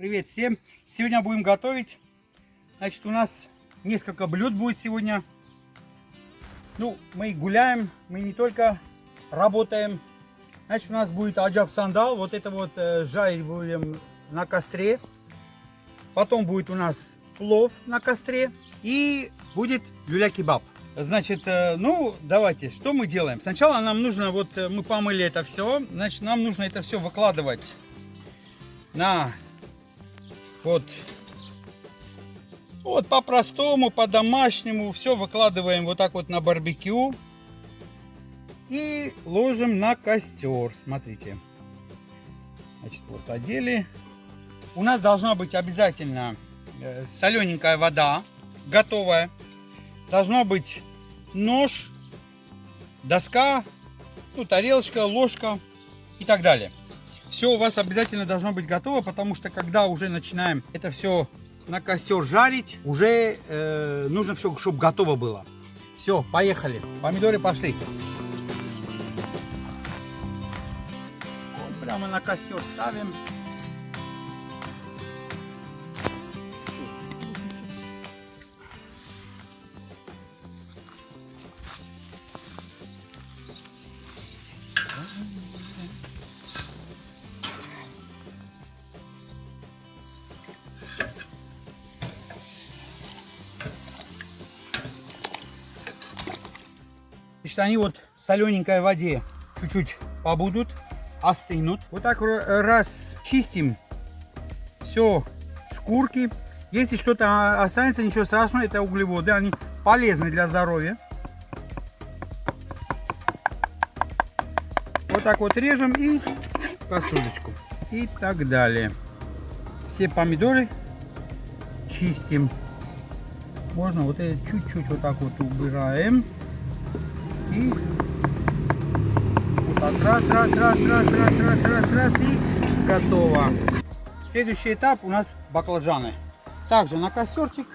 Привет всем! Сегодня будем готовить. Значит, у нас несколько блюд будет сегодня. Ну, мы гуляем, мы не только работаем. Значит, у нас будет аджаб сандал. Вот это вот жарить будем на костре. Потом будет у нас плов на костре. И будет люля-кебаб. Значит, ну, давайте, что мы делаем? Сначала нам нужно, вот мы помыли это все. Значит, нам нужно это все выкладывать на... Вот по-простому, по-домашнему. Все выкладываем вот так вот на барбекю. И ложим на костер. Смотрите. Значит, вот одели. У нас должна быть обязательно солененькая вода. Готовая. Должна быть нож, доска, ну, тарелочка, ложка и так далее. Все у вас обязательно должно быть готово, потому что когда уже начинаем это все на костер жарить, уже нужно все, чтобы готово было. Все, поехали. Помидоры пошли. Вот прямо на костер ставим. Значит, они вот в солененькой воде чуть-чуть побудут, остынут. Вот так раз чистим все шкурки. Если что-то останется, ничего страшного, это углеводы, они полезны для здоровья. Вот так вот режем и в кастрюлечку. И так далее. Все помидоры чистим. Можно вот это чуть-чуть вот так вот убираем. И вот так раз, и готово. Следующий этап у нас баклажаны. Также на костерчик.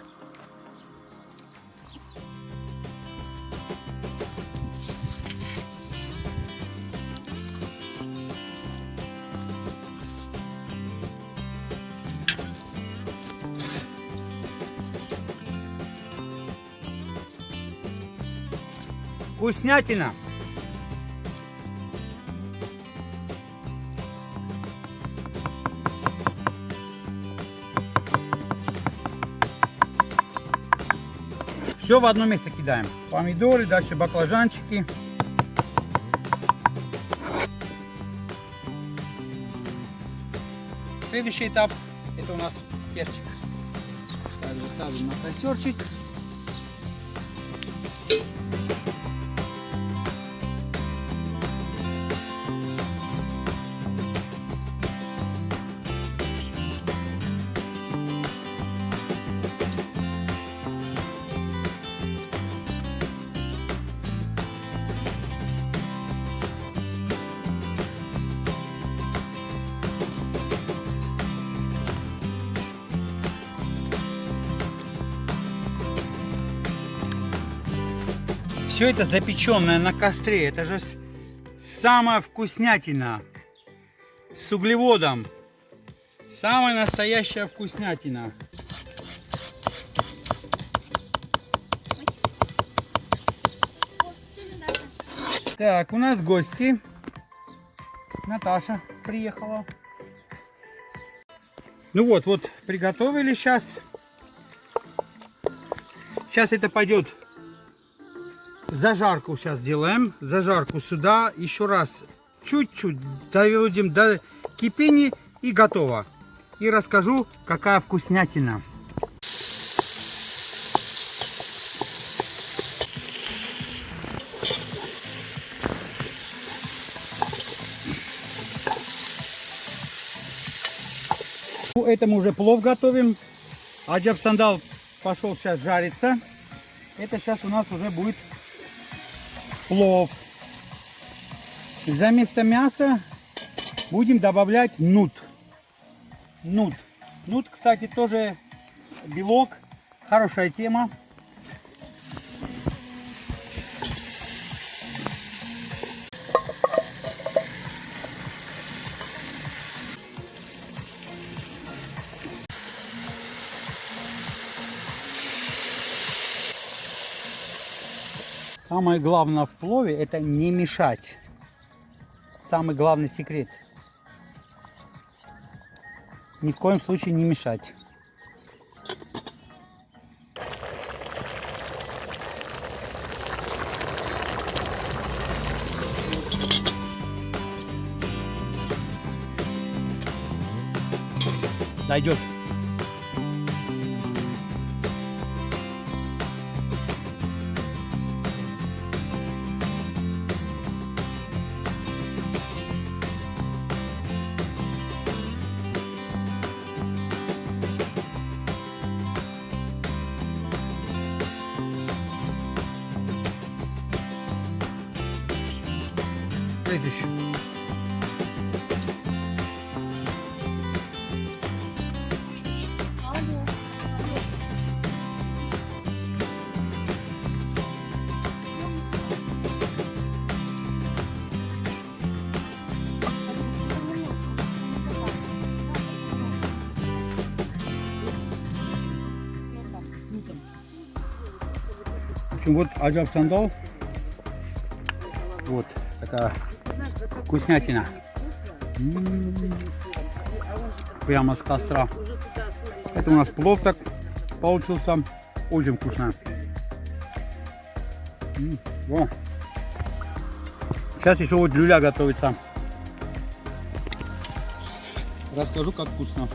Вкуснятина. Все в одно место кидаем. Помидоры, дальше баклажанчики. Следующий этап — это у нас перчик. Также ставим на костерчик. Все это запеченное на костре, это же самая вкуснятина с углеводом, самая настоящая вкуснятина. Так, у нас гости. Наташа приехала. Ну вот приготовили сейчас. Сейчас это пойдет. Зажарку сейчас делаем. Зажарку сюда. Еще раз чуть-чуть доведем до кипения и готово. И расскажу, какая вкуснятина. Это мы уже плов готовим. Аджаб сандал пошел сейчас жариться. Это сейчас у нас уже будет плов. За место мяса будем добавлять нут. Нут, кстати, тоже белок. Хорошая тема. Самое главное в плове — это не мешать. Самый главный секрет. Ни в коем случае не мешать. Дойдет. Следующий. В общем, вот Аджаб Сандал. Вот такая вкуснятина. Прямо с костра. Это у нас плов так получился. Очень вкусно. Во. Сейчас еще вот люля готовится. Расскажу, как вкусно.